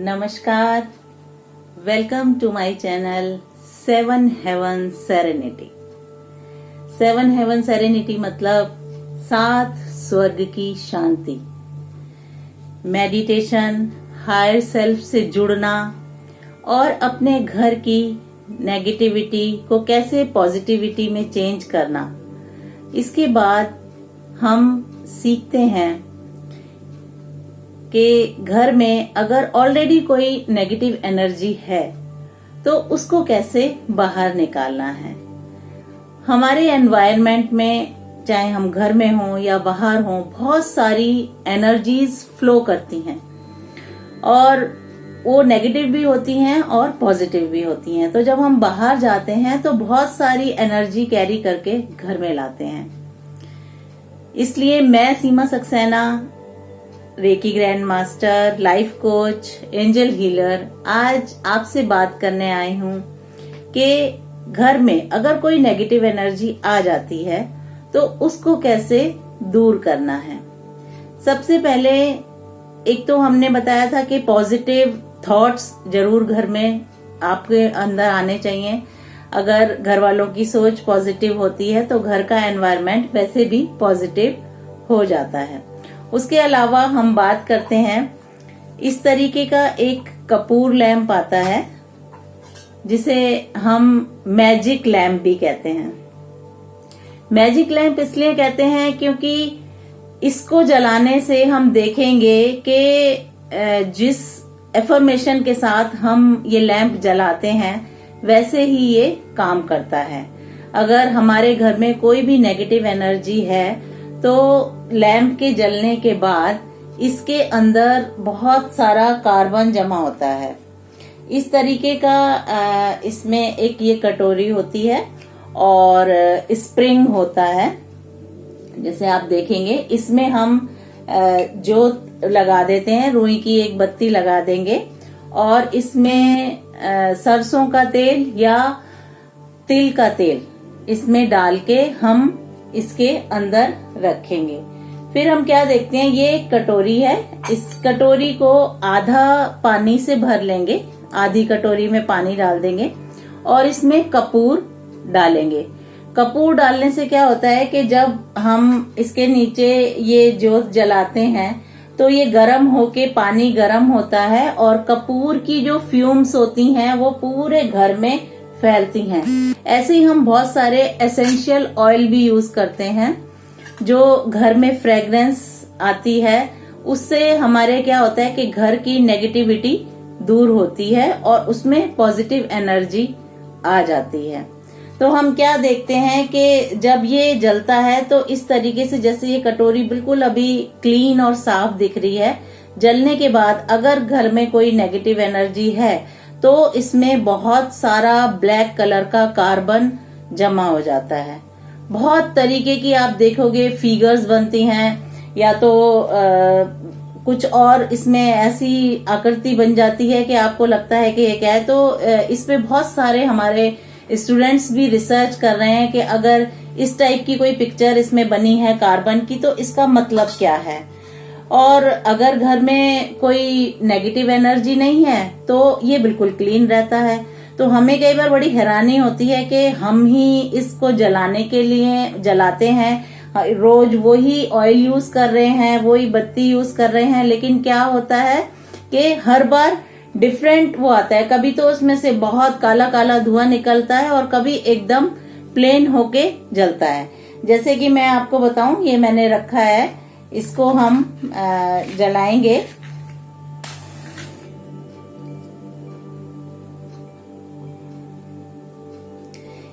नमस्कार, welcome to my channel 7 heaven serenity. 7 heaven serenity मतलब 7 स्वर्ग की शांति। मेडिटेशन, हायर सेल्फ से जुड़ना और अपने घर की नेगेटिविटी को कैसे पॉजिटिविटी में चेंज करना। इसके बाद हम सीखते हैं कि घर में अगर ऑलरेडी कोई नेगेटिव एनर्जी है तो उसको कैसे बाहर निकालना है। हमारे एनवायरनमेंट में, चाहे हम घर में हों या बाहर हों, बहुत सारी एनर्जीज फ्लो करती हैं और वो नेगेटिव भी होती हैं और पॉजिटिव भी होती हैं। तो जब हम बाहर जाते हैं तो बहुत सारी एनर्जी कैरी करके घर में लाते हैं। इसलिए मैं Seema Saxena, reiki grand master, life coach, angel healer, आज आपसे बात करने आई हूँ कि घर में अगर कोई नेगेटिव एनर्जी आ जाती है तो उसको कैसे दूर करना है। सबसे पहले एक तो हमने बताया था कि पॉजिटिव थॉट्स जरूर घर में आपके अंदर आने चाहिए। अगर घर वालों की सोच पॉजिटिव होती है तो घर का एनवायरनमेंट वैसे भी पॉजिटिव हो जाता है। उसके अलावा हम बात करते हैं, इस तरीके का एक कपूर लैंप आता है जिसे हम मैजिक लैंप भी कहते हैं। मैजिक लैंप इसलिए कहते हैं क्योंकि इसको जलाने से हम देखेंगे कि जिस एफर्मेशन के साथ हम ये लैंप जलाते हैं वैसे ही ये काम करता है। अगर हमारे घर में कोई भी नेगेटिव एनर्जी है तो लैंप के जलने के बाद इसके अंदर बहुत सारा कार्बन जमा होता है। इस तरीके का इसमें एक ये कटोरी होती है और स्प्रिंग होता है। जैसे आप देखेंगे इसमें हम जोत लगा देते हैं, रुई की एक बत्ती लगा देंगे और इसमें सरसों का तेल या तिल का तेल इसमें डाल के हम इसके अंदर रखेंगे। फिर हम क्या देखते हैं, ये एक कटोरी है, इस कटोरी को आधा पानी से भर लेंगे, आधी कटोरी में पानी डाल देंगे और इसमें कपूर डालेंगे। कपूर डालने से क्या होता है कि जब हम इसके नीचे ये जोत जलाते हैं तो ये गर्म होके पानी गर्म होता है और कपूर की जो फ्यूम्स होती हैं वो पूरे घर में फैलती हैं। ऐसे ही हम बहुत सारे एसेंशियल ऑयल भी यूज करते हैं जो घर में फ्रेग्रेंस आती है, उससे हमारे क्या होता है कि घर की नेगेटिविटी दूर होती है और उसमें पॉजिटिव एनर्जी आ जाती है। तो हम क्या देखते हैं कि जब ये जलता है तो इस तरीके से, जैसे ये कटोरी बिल्कुल अभी क्लीन और साफ दिख रही है, जलने के बाद अगर घर में कोई नेगेटिव एनर्जी है तो इसमें बहुत सारा ब्लैक कलर का कार्बन जमा हो जाता है। बहुत तरीके की आप देखोगे फिगर्स बनती हैं या तो कुछ और इसमें ऐसी आकृति बन जाती है कि आपको लगता है कि ये क्या है। तो इसमें बहुत सारे हमारे स्टूडेंट्स भी रिसर्च कर रहे हैं कि अगर इस टाइप की कोई पिक्चर इसमें बनी है कार्बन की तो इसका मतलब क्या है। और अगर घर में कोई नेगेटिव एनर्जी नहीं है तो ये बिल्कुल क्लीन रहता है। तो हमें कई बार बड़ी हैरानी होती है कि हम ही इसको जलाने के लिए जलाते हैं, रोज वही ऑयल यूज कर रहे हैं, वही बत्ती यूज कर रहे हैं, लेकिन क्या होता है कि हर बार डिफरेंट वो आता है। कभी तो उसमें से बहुत काला काला धुआं निकलता है और कभी एकदम प्लेन होके जलता है। जैसे कि मैं आपको बताऊं, ये मैंने रखा है, इसको हम जलाएंगे।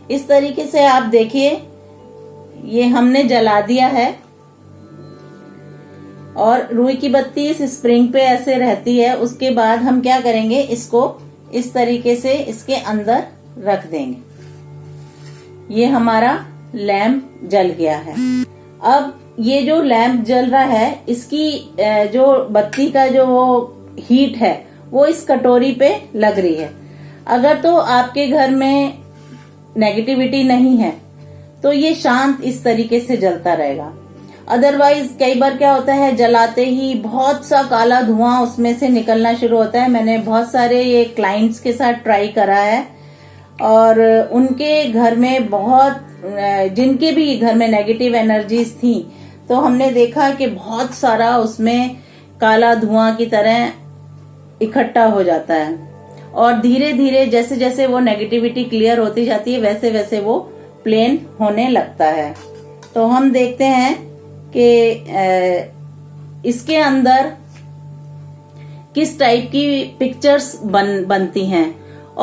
इस तरीके से आप देखिए, ये हमने जला दिया है और रुई की बत्ती इस स्प्रिंग पे ऐसे रहती है। उसके बाद हम क्या करेंगे, इसको इस तरीके से इसके अंदर रख देंगे। ये हमारा लैंप जल गया है। अब ये जो लैंप जल रहा है, इसकी जो बत्ती का जो हीट है वो इस कटोरी पे लग रही है। अगर तो आपके घर में नेगेटिविटी नहीं है तो ये शांत इस तरीके से जलता रहेगा। अदरवाइज कई बार क्या होता है, जलाते ही बहुत सा काला धुआं उसमें से निकलना शुरू होता है। मैंने बहुत सारे ये क्लाइंट्स के साथ ट्राई करा है और उनके घर में जिनके भी घर में नेगेटिव एनर्जीज थी, तो हमने देखा कि बहुत सारा उसमें काला धुआं की तरह इकट्ठा हो जाता है और धीरे धीरे जैसे जैसे वो नेगेटिविटी क्लियर होती जाती है वैसे वैसे वो प्लेन होने लगता है। तो हम देखते हैं कि इसके अंदर किस टाइप की पिक्चर्स बनती हैं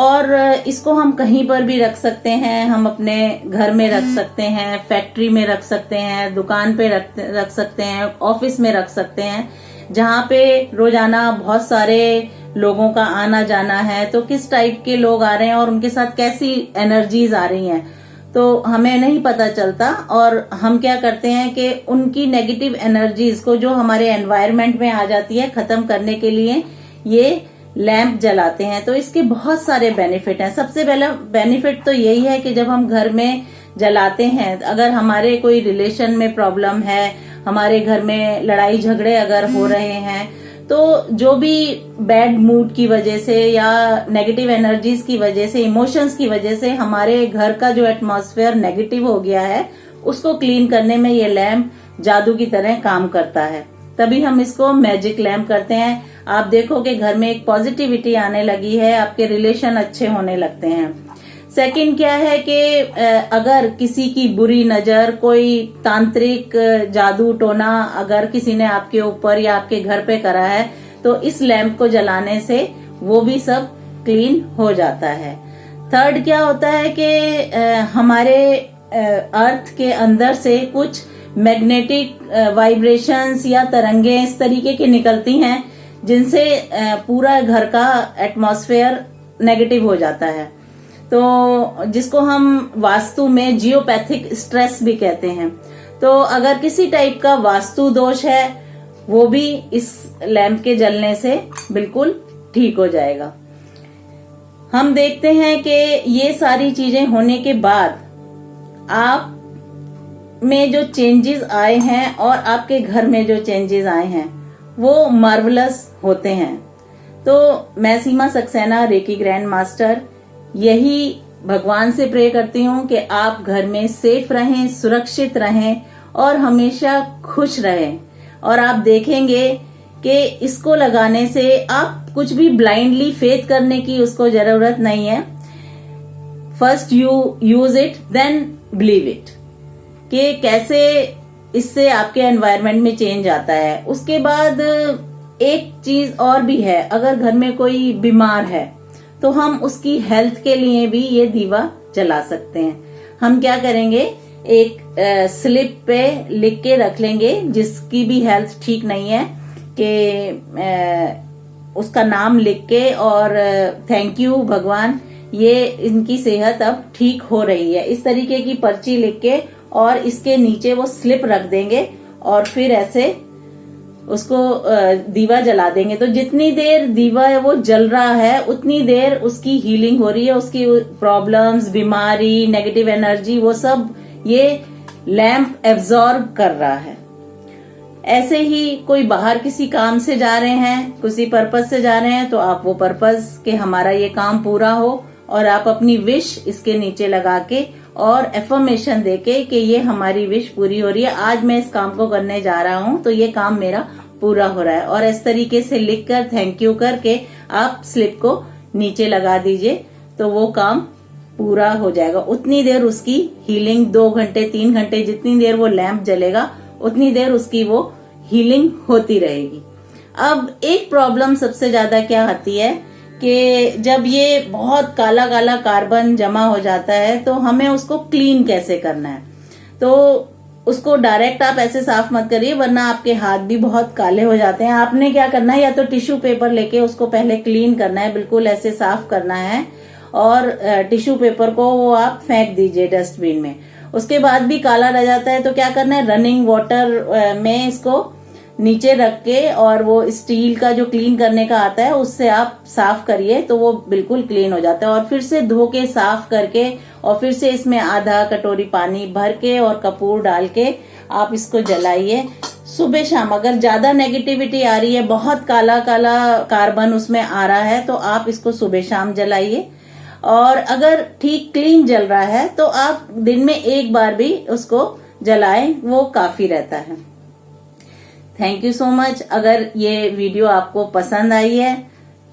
और इसको हम कहीं पर भी रख सकते हैं। हम अपने घर में रख सकते हैं, फैक्ट्री में रख सकते हैं, दुकान पे रख सकते हैं, ऑफिस में रख सकते हैं, जहाँ पे रोजाना बहुत सारे लोगों का आना जाना है। तो किस टाइप के लोग आ रहे हैं और उनके साथ कैसी एनर्जीज आ रही हैं तो हमें नहीं पता चलता। और हम क्या करते हैं कि उनकी नेगेटिव एनर्जीज को जो हमारे एनवायरनमेंट में आ जाती है खत्म करने के लिए ये लैंप जलाते हैं। तो इसके बहुत सारे बेनिफिट हैं। सबसे पहला बेनिफिट तो यही है कि जब हम घर में जलाते हैं, अगर हमारे कोई रिलेशन में प्रॉब्लम है, हमारे घर में लड़ाई झगड़े अगर हो रहे हैं, तो जो भी बैड मूड की वजह से या नेगेटिव एनर्जीज की वजह से, इमोशंस की वजह से हमारे घर का जो एटमॉस्फेयर नेगेटिव हो गया है, उसको क्लीन करने में ये लैंप जादू की तरह काम करता है। तभी हम इसको मैजिक लैंप करते हैं। आप देखो कि घर में एक पॉजिटिविटी आने लगी है, आपके रिलेशन अच्छे होने लगते हैं। सेकंड क्या है कि अगर किसी की बुरी नजर, कोई तांत्रिक जादू टोना अगर किसी ने आपके ऊपर या आपके घर पे करा है, तो इस लैंप को जलाने से वो भी सब क्लीन हो जाता है। थर्ड क्या होता है कि हमारे अर्थ के अंदर से कुछ मैग्नेटिक वाइब्रेशंस या तरंगे इस तरीके की निकलती हैं जिनसे पूरा घर का एटमॉस्फेयर नेगेटिव हो जाता है। तो जिसको हम वास्तु में जियोपैथिक स्ट्रेस भी कहते हैं। तो अगर किसी टाइप का वास्तु दोष है वो भी इस लैंप के जलने से बिल्कुल ठीक हो जाएगा। हम देखते हैं कि ये सारी चीजें होने के बाद आप में जो चेंजेस आए हैं और आपके घर में जो चेंजेस आए हैं वो मार्वलस होते हैं। तो मैं Seema Saxena, reiki grand master, यही भगवान से प्रे करती हूँ कि आप घर में सेफ रहें, सुरक्षित रहें और हमेशा खुश रहें। और आप देखेंगे कि इसको लगाने से आप कुछ भी ब्लाइंडली फेथ करने की उसको जरूरत नहीं है। First you use it then believe it, कि कैसे इससे आपके एनवायरनमेंट में चेंज आता है। उसके बाद एक चीज और भी है, अगर घर में कोई बीमार है तो हम उसकी हेल्थ के लिए भी ये दीवा जला सकते हैं। हम क्या करेंगे, एक स्लिप पे लिख के रख लेंगे जिसकी भी हेल्थ ठीक नहीं है, कि उसका नाम लिख के और थैंक यू भगवान, ये इनकी सेहत अब ठीक हो रही है, इस तरीके की पर्ची लिख के और इसके नीचे वो स्लिप रख देंगे और फिर ऐसे उसको दीवा जला देंगे। तो जितनी देर दीवा वो जल रहा है उतनी देर उसकी हीलिंग हो रही है, उसकी प्रॉब्लम्स, बीमारी, नेगेटिव एनर्जी, वो सब ये लैंप एब्जॉर्ब कर रहा है। ऐसे ही कोई बाहर किसी काम से जा रहे हैं, किसी पर्पस से जा रहे हैं, तो आप वो पर्पस के हमारा ये काम पूरा हो और आप अपनी विश इसके नीचे लगा के और एफर्मेशन देके कि ये हमारी विश पूरी हो रही है, आज मैं इस काम को करने जा रहा हूं तो ये काम मेरा पूरा हो रहा है, और इस तरीके से लिखकर थैंक यू करके आप स्लिप को नीचे लगा दीजिए तो वो काम पूरा हो जाएगा। उतनी देर उसकी हीलिंग, 2 घंटे 3 घंटे जितनी देर वो लैंप जलेगा उतनी देर उसकी वो हीलिंग होती रहेगी। अब एक प्रॉब्लम सबसे ज्यादा क्या आती है कि जब ये बहुत काला काला कार्बन जमा हो जाता है तो हमें उसको क्लीन कैसे करना है। तो उसको डायरेक्ट आप ऐसे साफ मत करिए, वरना आपके हाथ भी बहुत काले हो जाते हैं। आपने क्या करना है, या तो टिश्यू पेपर लेके उसको पहले क्लीन करना है, बिल्कुल ऐसे साफ करना है, और टिश्यू पेपर को वो आप फेंक दीजिए डस्टबिन में। उसके बाद भी काला रह जाता है तो क्या करना है, रनिंग वाटर में इसको नीचे रख के और वो स्टील का जो क्लीन करने का आता है उससे आप साफ करिए तो वो बिल्कुल क्लीन हो जाता है। और फिर से धो के साफ करके और फिर से इसमें आधा कटोरी पानी भर के और कपूर डाल के आप इसको जलाइए सुबह शाम। अगर ज्यादा नेगेटिविटी आ रही है, बहुत काला काला कार्बन उसमें आ रहा है, तो आप इसको सुबह शाम जलाइए। और अगर ठीक क्लीन जल रहा है तो आप दिन में एक बार भी उसको जलाएं, वो काफी रहता है। Thank you so much. अगर ये वीडियो आपको पसंद आई है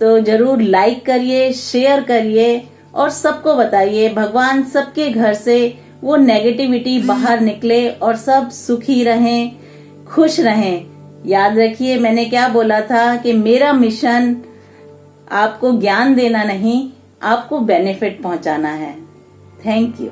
तो जरूर लाइक करिए, शेयर करिए और सबको बताइए। भगवान सबके घर से वो नेगेटिविटी बाहर निकले और सब सुखी रहें, खुश रहें। याद रखिए मैंने क्या बोला था कि मेरा मिशन आपको ज्ञान देना नहीं, आपको बेनिफिट पहुंचाना है। Thank you.